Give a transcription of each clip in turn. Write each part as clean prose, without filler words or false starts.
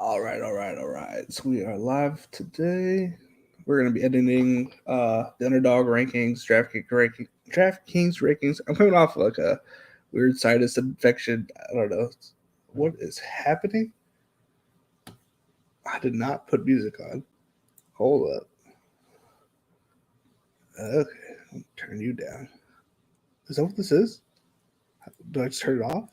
All right. So we are live today. We're going to be editing the underdog rankings, DraftKings rankings. I'm coming off like a weird sinus infection. I don't know what is happening. I did not put music on. Hold up. Okay, I'll turn you down. Is that what this is? Do I just turn it off?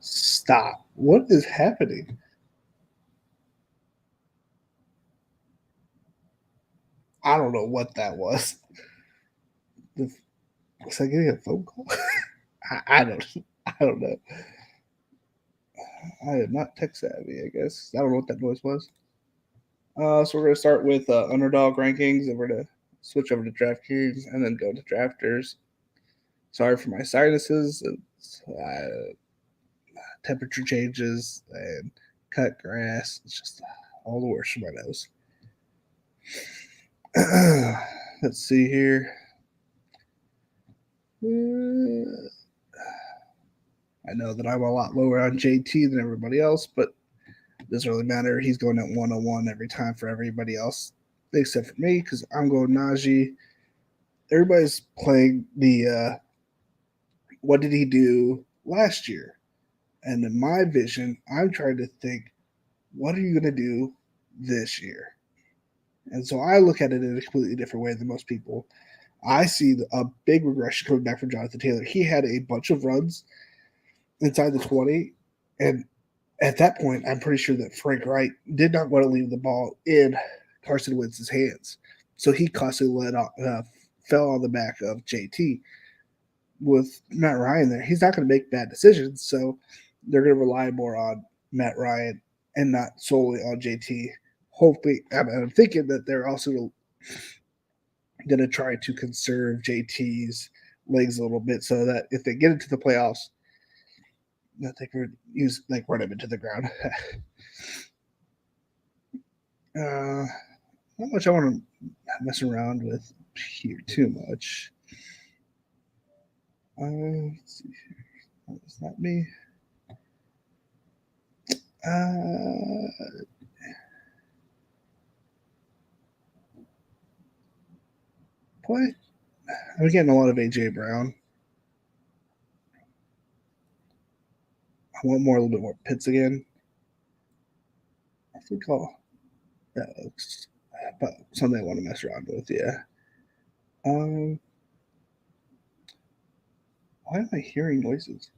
Stop. What is happening? I don't know what that was. Was I getting a phone call? I don't. I don't know. I am not tech savvy. I guess I don't know what that noise was. So we're gonna start with underdog rankings, and we're gonna switch over to DraftKings, and then go to drafters. Sorry for my sinuses. It's, temperature changes and cut grass. It's just all the worse for my nose. Let's see here. I know that I'm a lot lower on JT than everybody else, but it doesn't really matter. He's going at 101 every time for everybody else, except for me, because I'm going Najee. Everybody's playing the what did he do last year? And in my vision, I'm trying to think, what are you going to do this year? And so I look at it in a completely different way than most people. I see a big regression coming back from Jonathan Taylor. He had a bunch of runs inside the 20, and at that point, I'm pretty sure that Frank Wright did not want to leave the ball in Carson Wentz's hands. So he constantly fell on the back of JT. With Matt Ryan there, he's not going to make bad decisions. So they're going to rely more on Matt Ryan and not solely on JT. Hopefully, I'm thinking that they're also going to try to conserve JT's legs a little bit so that if they get into the playoffs, that they could use run him into the ground. Not much I want to mess around with here too much. Let's see here. Oh, it's not me. What? I'm getting a lot of AJ Brown. I want more, a little bit more Pitts again. I think that looks about something I want to mess around with. Yeah. Why am I hearing noises?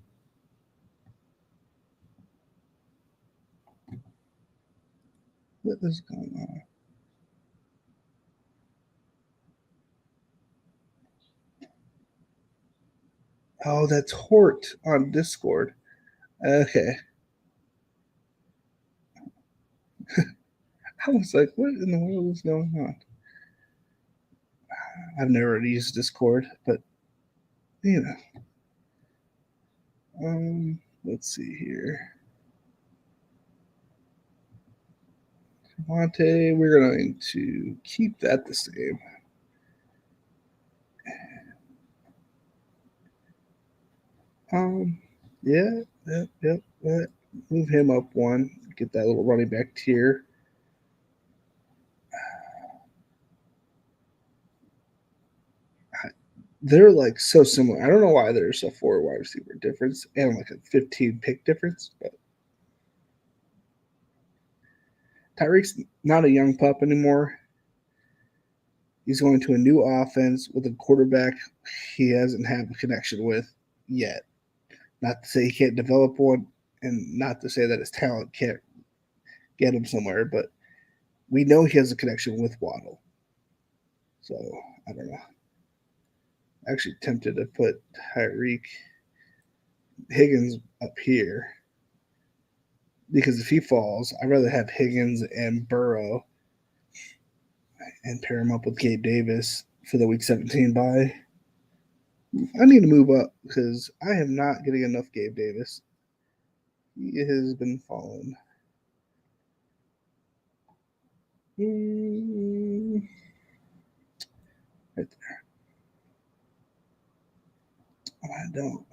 What is going on? Oh, that's Hort on Discord. Okay. I was like, what in the world is going on? I've never used Discord, but you know. Let's see here. Monte, we're going to keep that the same. Yeah, yep. Move him up one. Get that little running back tier. They're like so similar. I don't know why there's a 4 wide receiver difference and like a 15 pick difference, but Tyreek's not a young pup anymore. He's going to a new offense with a quarterback he hasn't had a connection with yet. Not to say he can't develop one, and not to say that his talent can't get him somewhere, but we know he has a connection with Waddle. So I don't know. Actually tempted to put Tyreek Higgins up here because if he falls, I'd rather have Higgins and Burrow and pair him up with Gabe Davis for the Week 17 bye. I need to move up because I am not getting enough Gabe Davis. He has been falling. Right there. I don't.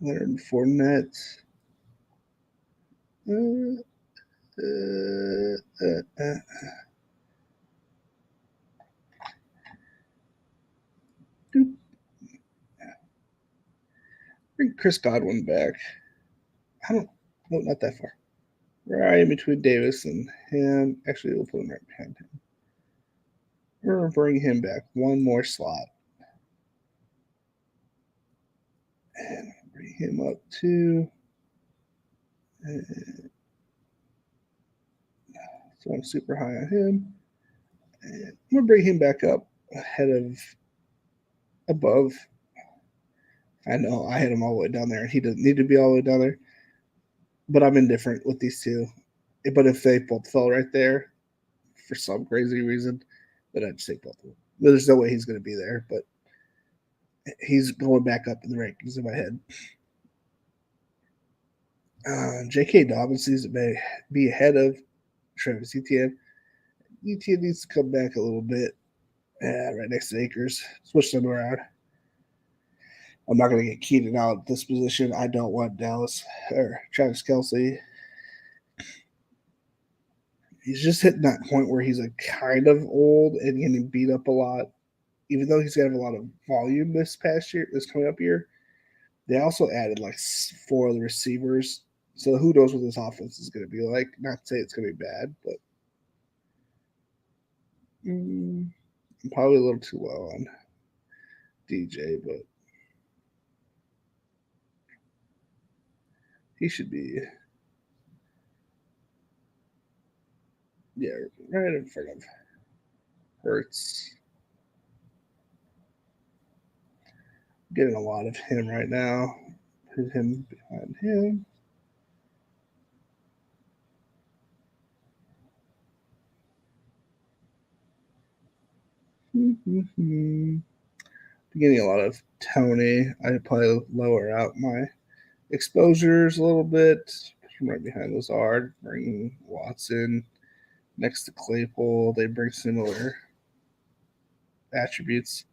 Leonard Fournette. Bring Chris Godwin back. I don't. No, not that far. Right in between Davis and him. Actually, we'll put him right behind him. We're gonna bring him back one more slot. And bring him up too. So I'm super high on him. And I'm gonna bring him back up ahead of above. I know I had him all the way down there, and he doesn't need to be all the way down there. But I'm indifferent with these two. But if they both fell right there for some crazy reason, then I'd just take both of them. There's no way he's going to be there, but he's going back up in the rankings in my head. J.K. Dobbins needs to be ahead of Travis Etienne. Etienne needs to come back a little bit. Right next to Akers. Switch them around. I'm not going to get Keenan out at this position. I don't want Dallas or Travis Kelce. He's just hitting that point where he's like kind of old and getting beat up a lot. Even though he's got a lot of volume this past year, this coming up year, they also added like 4 other receivers. So who knows what this offense is going to be like? Not to say it's going to be bad, but I'm probably a little too low on DJ, but he should be, yeah, right in front of Hurts. Getting a lot of him right now. Put him behind him. Getting a lot of Tony. I'd probably lower out my exposures a little bit. Right behind Lazard, bringing Watson next to Claypool. They bring similar attributes.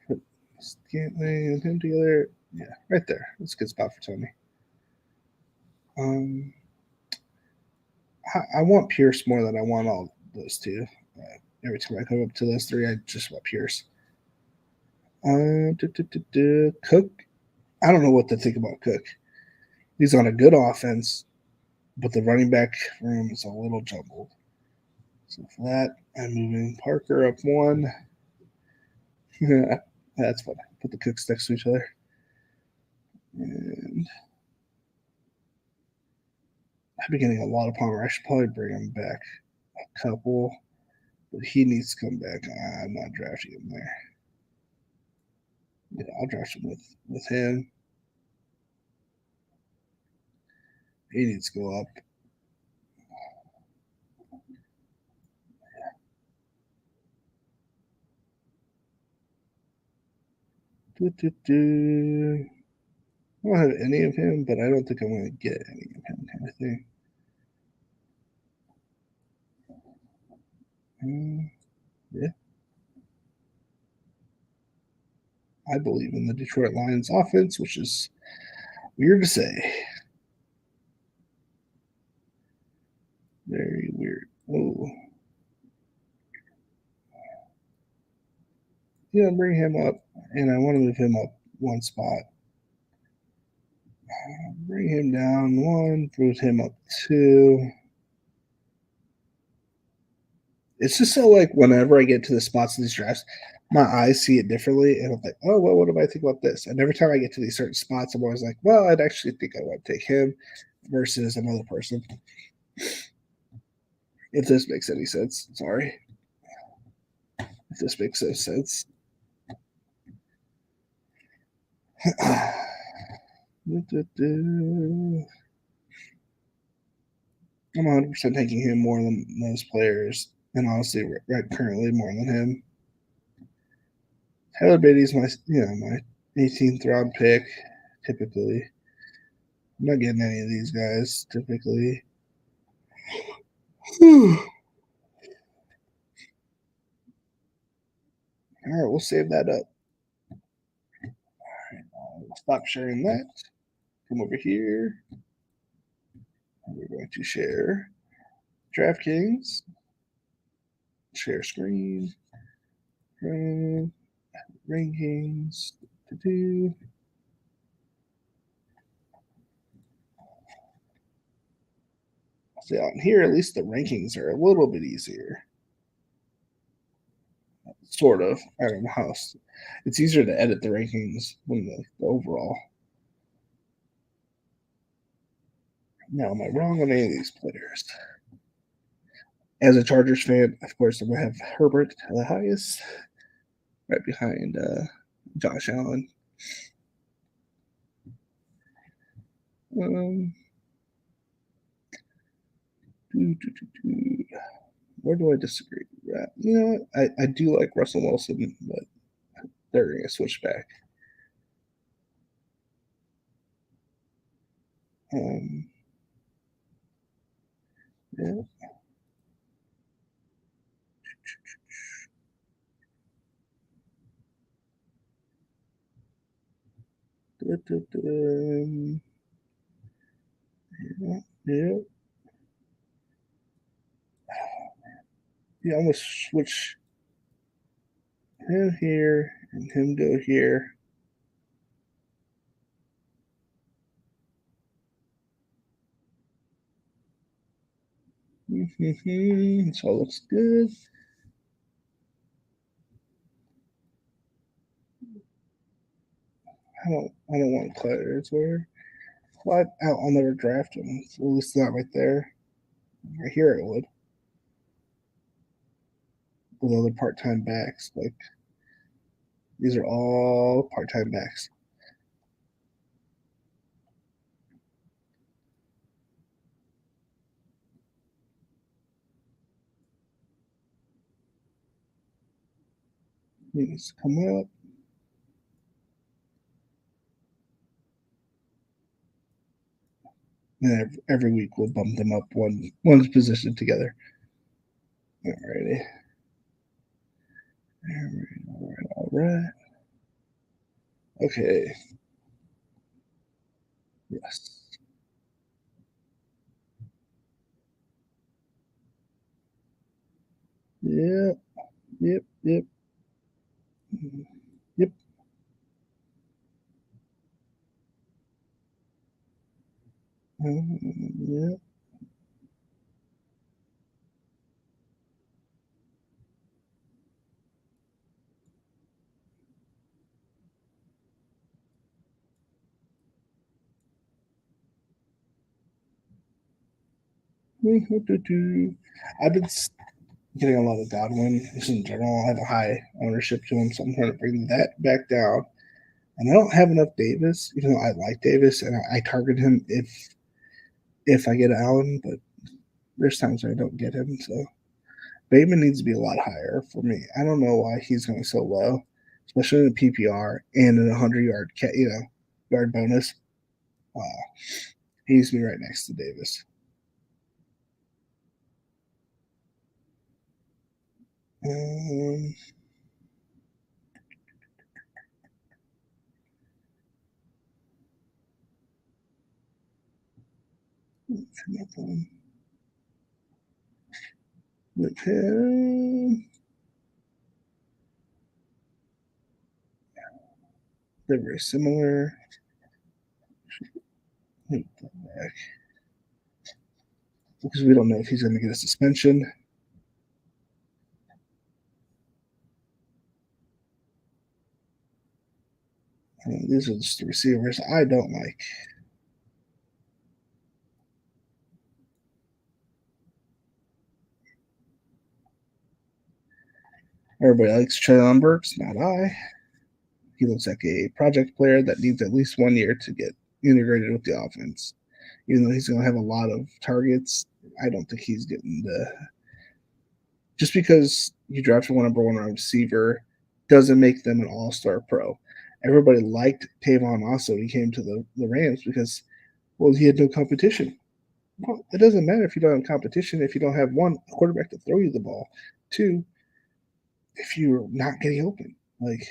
Put Scantling and him together. Yeah, right there. That's a good spot for Tony. I want Pierce more than I want all those two. Every time I come up to those 3, I just want Pierce. Cook. I don't know what to think about Cook. He's on a good offense, but the running back room is a little jumbled. So for that, I'm moving Parker up 1. That's fun. Put the Cooks next to each other. And I've been getting a lot of Palmer. I should probably bring him back a couple, but he needs to come back. I'm not drafting him there. Yeah, I'll draft him with him. He needs to go up. I don't have any of him, but I don't think I'm going to get any of him, kind of thing. Yeah. I believe in the Detroit Lions offense, which is weird to say. Very weird. Oh. Yeah, bring him up, and I want to move him up 1 spot. Bring him down 1, move him up 2. It's just so like whenever I get to the spots in these drafts, my eyes see it differently, and I'm like, oh, well, what do I think about this? And every time I get to these certain spots, I'm always like, well, I'd actually think I want to take him versus another person. If this makes any sense, sorry. If this makes no sense. I'm 100% taking him more than most players, and honestly, right currently more than him. Tyler Beatty's my 18th round pick. Typically, I'm not getting any of these guys. Typically, all right, we'll save that up. stop sharing that. Come over here. We're going to share DraftKings. Share screen. Rankings. So on here, at least the rankings are a little bit easier. Sort of. I don't know how. It's easier to edit the rankings than the overall. Now, am I wrong on any of these players? As a Chargers fan, of course, I'm going to have Herbert the highest, right behind Josh Allen. Where do I disagree? You know what? I do like Russell Wilson, but they're going to switch back. Yeah. Yeah. Yeah, I'm going to switch him here and him go here. This all looks good. I don't want Clyde Edwards. Clyde, I'll never draft him. So at least not right there. Right here, I would. With other part-time backs, like these are all part-time backs. He needs to come up. And every week we'll bump them up one position together. Alrighty. All right. Okay. Yes. Yep. Yep. Yep. Yep. Yep. I've been getting a lot of Godwin just in general. I have a high ownership to him, so I'm trying to bring that back down. And I don't have enough Davis, even though I like Davis and I target him if I get Allen, but there's times I don't get him. So Bateman needs to be a lot higher for me. I don't know why he's going so low, especially in a PPR and in a 100-yard yard bonus. He needs to be right next to Davis. Okay. They're very similar. Because we don't know if he's going to get a suspension. These are just the receivers I don't like. Everybody likes Treylon Burks, not I. He looks like a project player that needs at least 1 year to get integrated with the offense. Even though he's going to have a lot of targets, I don't think he's getting the. Just because you drafted one number one receiver doesn't make them an all-star pro. Everybody liked Tavon also. He came to the Rams because, well, he had no competition. Well, it doesn't matter if you don't have competition if you don't have one, a quarterback to throw you the ball. Two, if you're not getting open. Like,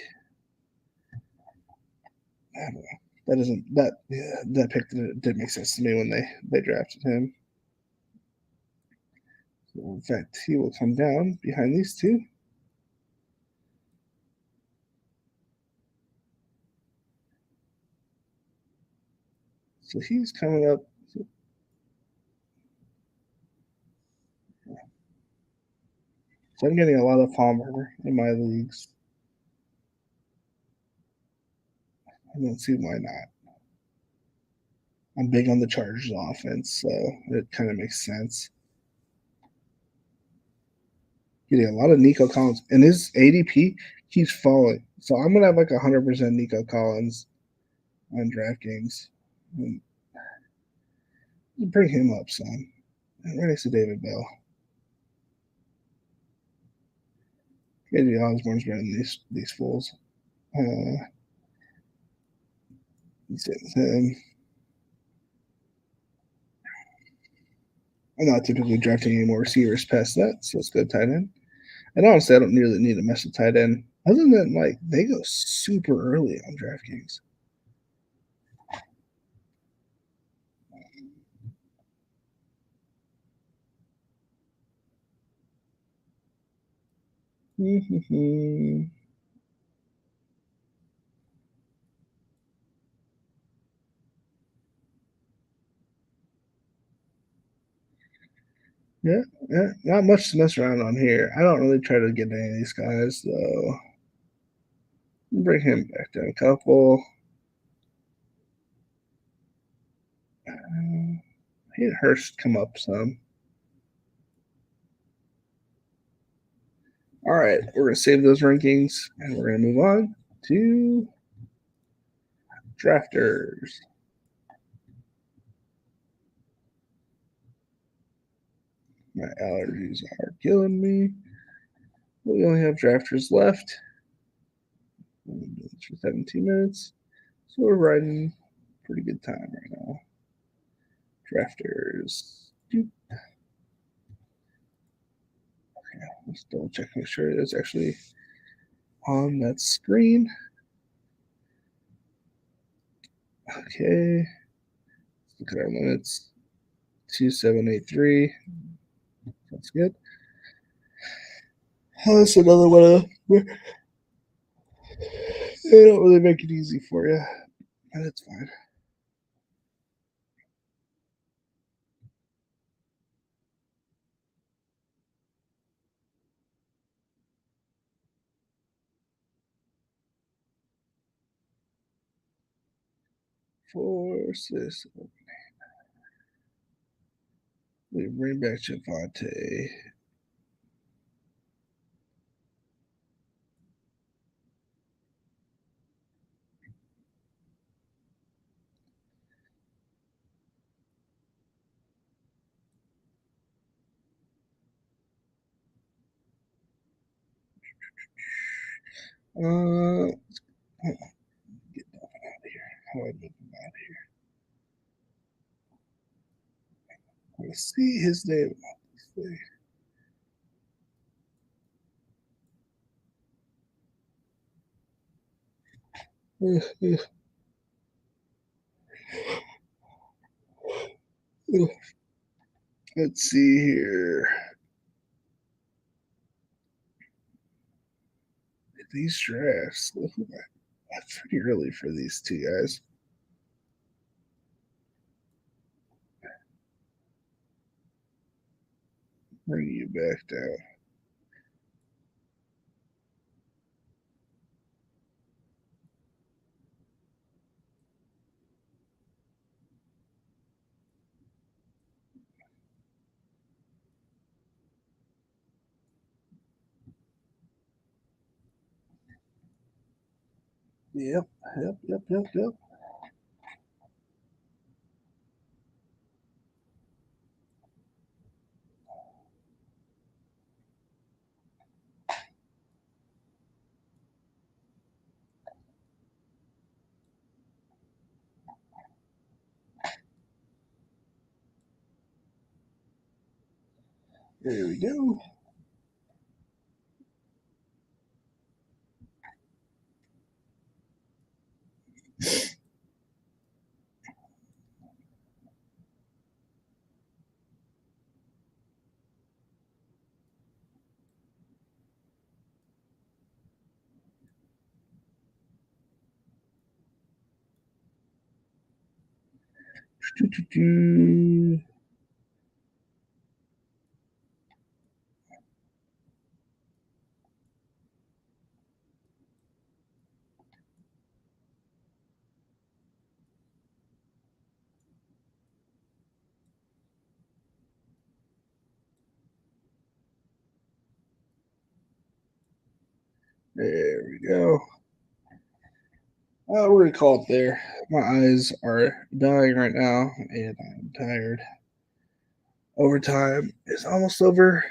I don't know. that pick didn't make sense to me when they drafted him. So in fact, he will come down behind these two. So he's coming up. So I'm getting a lot of Palmer in my leagues. I don't see why not. I'm big on the Chargers offense, so it kind of makes sense. Getting a lot of Nico Collins, and his ADP keeps falling. So I'm gonna have like 100% Nico Collins on DraftKings. And bring him up, son. Right next to David Bell. Maybe Osborne's better than these fools. Him. I'm not typically drafting any more receivers past that, so let's go tight end. And honestly, I don't really need to mess with tight end. Other than like they go super early on DraftKings. Yeah, not much to mess around on here. I don't really try to get any of these guys, though. Bring him back down a couple. He Hurst come up some. All right, we're gonna save those rankings and we're gonna move on to drafters. My allergies are killing me. We only have drafters left. For 17 minutes. So we're riding pretty good time right now. Drafters. Okay, let's double check, make sure it's actually on that screen. Okay. Let's look at our limits. 2783. That's good. Oh, that's another one of them. They don't really make it easy for you. And that's fine. Four, six. We bring back Javante. Get Dolphin out of here. How do I move him out of here? I see his name. Let's see here. These drafts, that's pretty early for these two guys. Bring you back down. Yep. There we go. There we go. We're gonna call it there. My eyes are dying right now, and I'm tired. Overtime is almost over.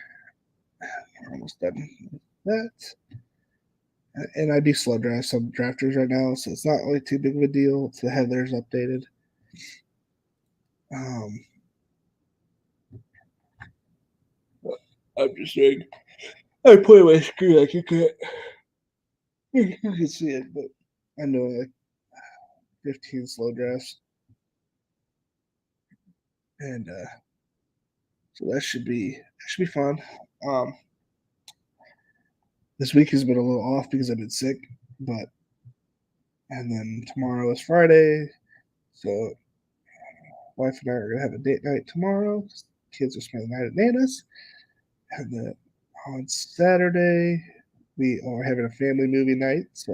We're almost done with that. And I do slow draft some drafters right now, so it's not really too big of a deal to have theirs updated. I'm just saying, I play my screen like you can see it, but I know like 15 slow drafts, and so that should be fun. This week has been a little off because I've been sick, but and then tomorrow is Friday, so wife and I are gonna have a date night tomorrow. Kids are spending the night at Nana's, and then on Saturday we are having a family movie night. So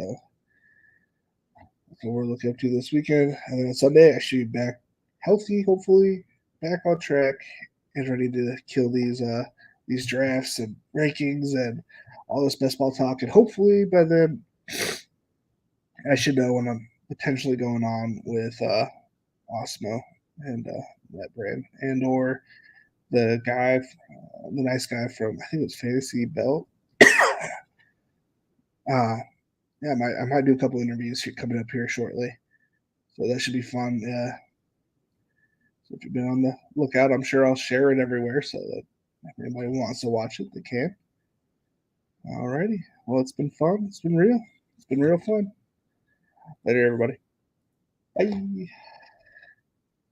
that's what we're looking up to this weekend. And then on Sunday I should be back healthy, hopefully, back on track and ready to kill these drafts and rankings and all this best ball talk. And hopefully by then I should know when I'm potentially going on with Osmo and that brand, and or the nice guy from I think it's Fantasy Belt. Yeah, I might do a couple interviews coming up here shortly, so that should be fun. Yeah, so if you've been on the lookout, I'm sure I'll share it everywhere so that if anybody wants to watch it, they can. Alrighty, well, it's been fun. It's been real. It's been real fun. Later, everybody. Bye.